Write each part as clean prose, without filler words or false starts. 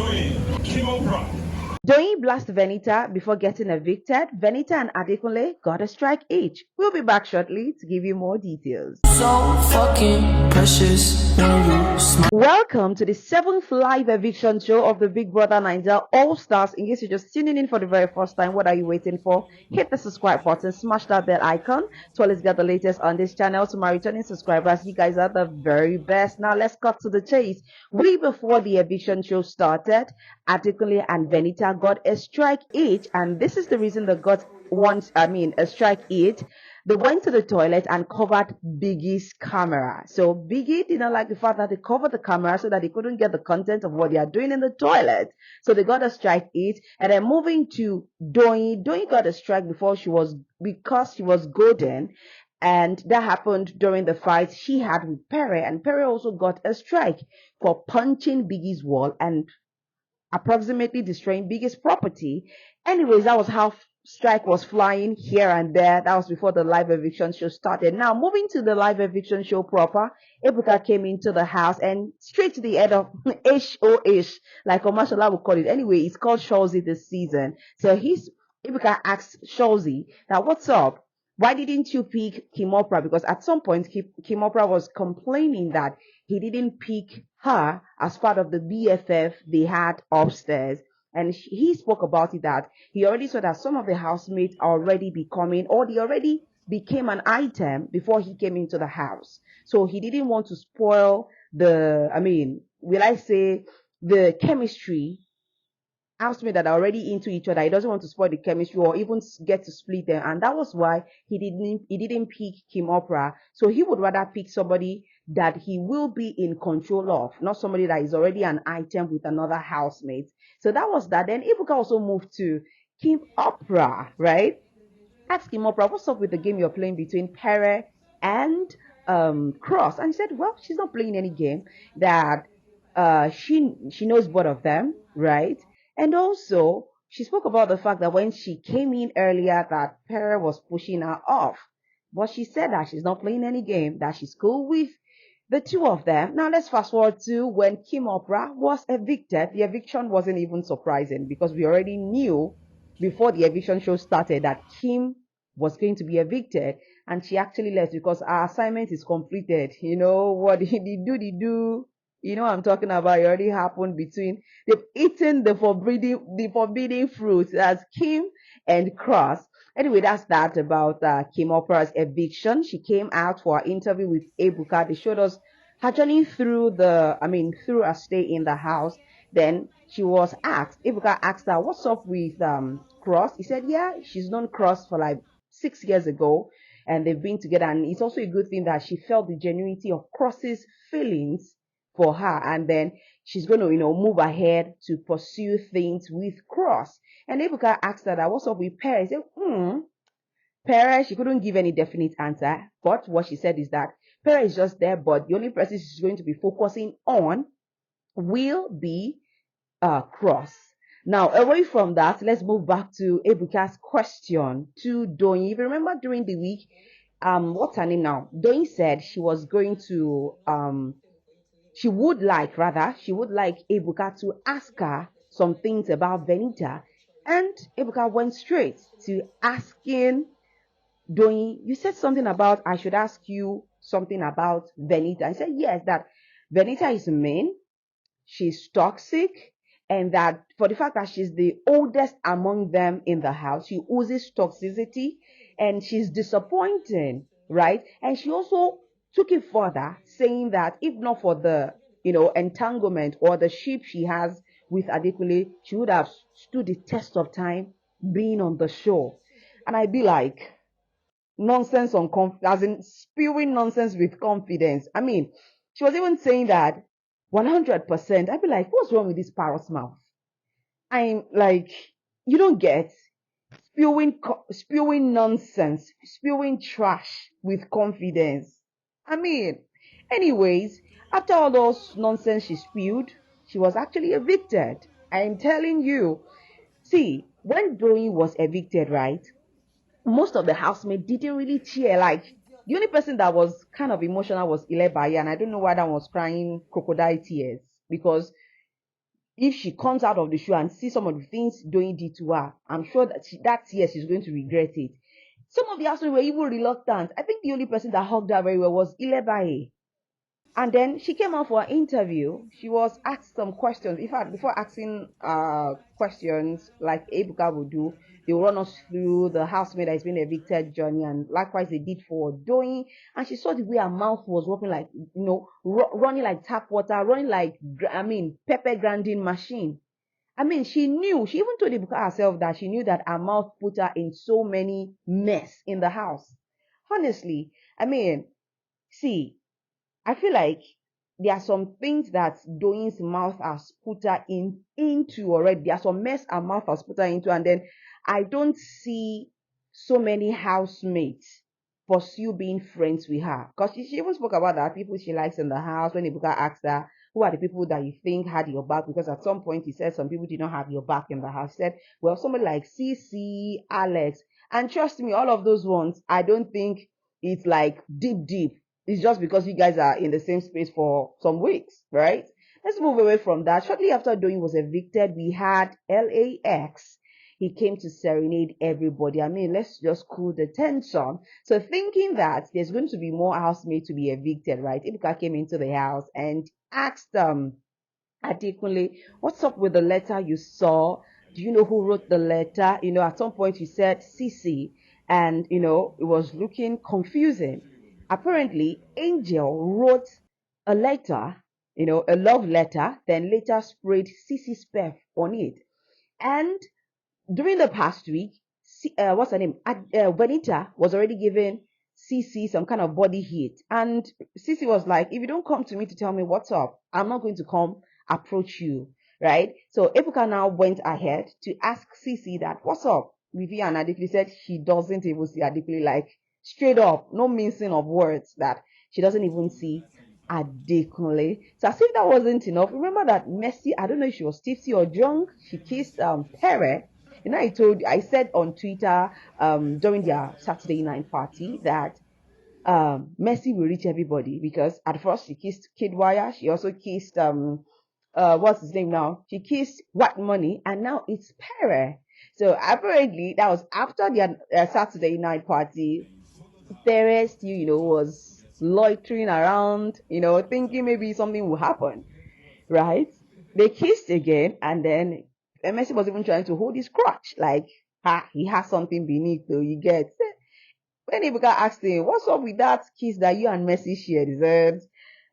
Doyin, Kimoprah. Doyin blasts Venita before getting evicted. Venita and Adekunle got a strike each. We'll be back shortly to give you more details. So fucking precious when you smile. Welcome to the 7th live eviction show of the Bbnaija All Stars. In case you're just tuning in for the very first time, what are you waiting for? Hit the subscribe button, smash that bell icon to always get the latest on this channel. To my returning subscribers, you guys are the very best. Now let's cut to the chase. Way before the eviction show started, Adekunle and Venita got a strike each, and this is the reason they got a strike each. They went to the toilet and covered Biggie's camera. So Biggie did not like the fact that they covered the camera so that they couldn't get the content of what they are doing in the toilet. So they got a strike each. And then moving to Doyin. Doyin got a strike because she was golden. And that happened during the fight she had with Perry. And Perry also got a strike for punching Biggie's wall and approximately destroying Biggie's property. Anyways, that was how strike was flying here and there. That was before the live eviction show started. Now, moving to the live eviction show proper, Ebuka came into the house and straight to the head of HOH, like Omashola would call it. Anyway, it's called Shawzy this season. So Ebuka asked Shawzy that, what's up? Why didn't you pick Kimoprah? Because at some point, Kimoprah was complaining that he didn't pick her as part of the BFF they had upstairs. And he spoke about it that he already saw that some of the housemates are already becoming, or they already became an item before he came into the house. So he didn't want to spoil the chemistry housemates that are already into each other. He doesn't want to spoil the chemistry or even get to split them. And that was why he didn't pick Kimoprah. So he would rather pick somebody that he will be in control of, not somebody that is already an item with another housemate. So that was that. Then Ebuka also moved to Kimoprah, right? Asked Kimoprah, what's up with the game you're playing between Pere and Cross? And he said, well, she's not playing any game. That she knows both of them, right? And also, she spoke about the fact that when she came in earlier, that Pere was pushing her off. But she said that she's not playing any game, that she's cool with the two of them. Now, let's fast forward to when Kimoprah was evicted. The eviction wasn't even surprising because we already knew before the eviction show started that Kim was going to be evicted. And she actually left because our assignment is completed. You know what the do. You know what I'm talking about. It already happened between, they've eaten the forbidden fruit as Kim and Cross. Anyway, that's that about Kimoprah's eviction. She came out for an interview with Ebuka. They showed us her journey through through her stay in the house. Then she was asked, Ebuka asked her, what's up with Cross? He said, yeah, she's known Cross for like 6 years ago and they've been together. And it's also a good thing that she felt the genuinity of Cross's feelings for her, and then she's going to, move ahead to pursue things with Cross. And Ebuka asked her that, what's up with Perry? She said, Perry, she couldn't give any definite answer, but what she said is that Perry is just there, but the only person she's going to be focusing on will be Cross. Now, away from that, let's move back to Ebuka's question to Doyin. If you remember during the week, what's her name now? Doyin said she was going to she would like Ebuka to ask her some things about Venita. And Ebuka went straight to asking Doyin, you said something about I should ask you something about Venita. I said, yes, that Venita is mean, she's toxic, and that for the fact that she's the oldest among them in the house, she oozes toxicity and she's disappointing, right? And she also took it further, saying that if not for the, entanglement or the ship she has with Adekunle, she would have stood the test of time being on the show. And I'd be like, nonsense as in spewing nonsense with confidence. I mean, she was even saying that 100%. I'd be like, what's wrong with this parrot's mouth? I'm like, you don't get spewing nonsense, spewing trash with confidence. I mean, anyways, after all those nonsense she spewed, she was actually evicted. I'm telling you. See, when Doyin was evicted, right, most of the housemates didn't really cheer. Like, the only person that was kind of emotional was Bbnaija, and I don't know why that was crying crocodile tears because if she comes out of the show and sees some of the things Doyin did to her, I'm sure that that year she's going to regret it. Some of the housemates were even reluctant. I think the only person that hugged her very well was Bbnaija. And then she came out for an interview. She was asked some questions. In fact, before asking questions like Ebuka would do, they will run us through the housemaid that has been evicted journey, and likewise they did for Doyin. And she saw the way her mouth was working like, running like tap water, running like, pepper grinding machine. She knew, she even told Ebuka herself that she knew that her mouth put her in so many mess in the house. Honestly, see, I feel like there are some things that Doyin's mouth has put her into already. There are some mess her mouth has put her into, and then I don't see so many housemates pursue being friends with her. Because she even spoke about that people she likes in the house. When Ibuka asked her, who are the people that you think had your back? Because at some point he said some people did not have your back in the house. He said, well, somebody like CC, Alex. And trust me, all of those ones, I don't think it's like deep. It's just because you guys are in the same space for some weeks, right? Let's move away from that. Shortly after Doyin was evicted, we had LAX. He came to serenade everybody. Let's just cool the tension. So thinking that there's going to be more housemates to be evicted, right? Ibuka came into the house and asked Adekunle, what's up with the letter you saw? Do you know who wrote the letter? At some point he said CC, and it was looking confusing. Apparently, Angel wrote a letter, a love letter, then later sprayed CC's perf on it. And during the past week, what's her name? Venita was already giving CC some kind of body heat. And CC was like, if you don't come to me to tell me what's up, I'm not going to come approach you, right? So Ebuka now went ahead to ask CC that, what's up? Vivi, and Adekunle said she doesn't even see Adekunle, like straight up, no mincing of words, that she doesn't even see Adekunle. So as if that wasn't enough, remember that Mercy, I don't know if she was tipsy or drunk, she kissed Pere. I said on Twitter during their Saturday night party that Mercy will reach everybody, because at first she kissed Kidwire, she also kissed what's his name now? She kissed White Money, and now it's Pere. So apparently that was after their Saturday night party. Pere still, was loitering around, thinking maybe something will happen, right? They kissed again, and then Messi was even trying to hold his crotch, like, he has something beneath, though, you get. When Ibuka asked him, what's up with that kiss that you and Messi shared? He said,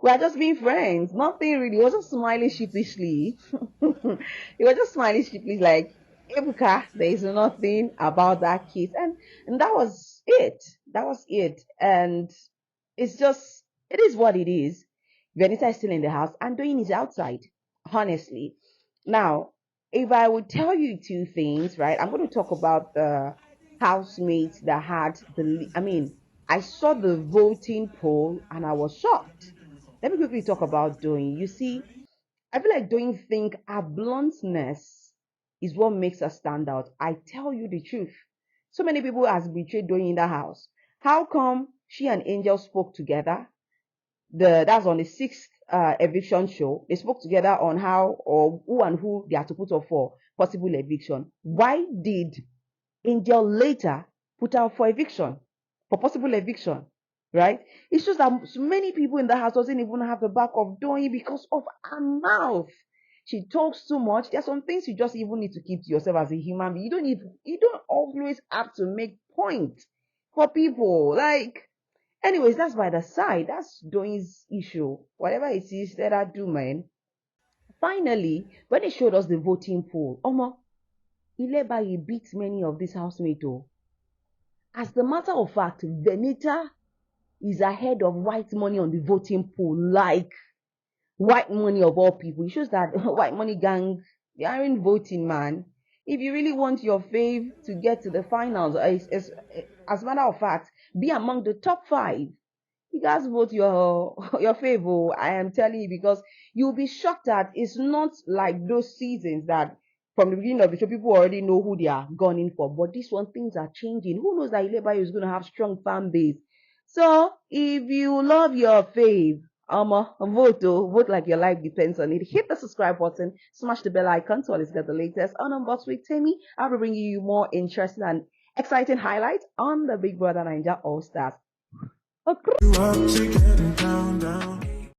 we are just being friends. Nothing really. He was just smiling sheepishly. He was just smiling sheepishly, like, Ibuka, there is nothing about that kiss. And that was it. That was it. And it is what it is. Venita is still in the house and Doyin is outside, honestly. Now, if I would tell you two things, right, I'm going to talk about the housemates that had I saw the voting poll and I was shocked. Let me quickly talk about Doyin. You see, I feel like Doyin think her bluntness is what makes her stand out. I tell you the truth. So many people has betrayed Doyin in the house. How come she and Angel spoke together? That's on the sixth eviction show. They spoke together on how or who and who they are to put up for possible eviction. Why did Angel later put out for eviction, for possible eviction, right? It's just that many people in the house doesn't even have the back of Doyin because of her mouth. She talks too much. There are some things you just even need to keep to yourself as a human being. You don't always have to make points for people. Like, anyways, that's by the side. That's Doyin's issue. Whatever it is, let her do, man. Finally, when they showed us the voting poll, Bbnaija beat many of these housemates. As the matter of fact, Venita is ahead of White Money on the voting poll. Like, White Money of all people. It shows that White Money gang, they aren't voting, man. If you really want your fave to get to the finals, as a matter of fact, be among the top 5. You guys vote your favor. I am telling you, because you'll be shocked that it's not like those seasons that from the beginning of the show people already know who they are gunning for. But this one, things are changing. Who knows that Bbnaija is going to have strong fan base? So if you love your fave, Vote though. Vote like your life depends on it. Hit the subscribe button, smash the bell icon to always get the latest on Unbox with Timmy. I'll be bringing you more interesting and exciting highlights on the Big Brother Bbnaija All Stars. Okay.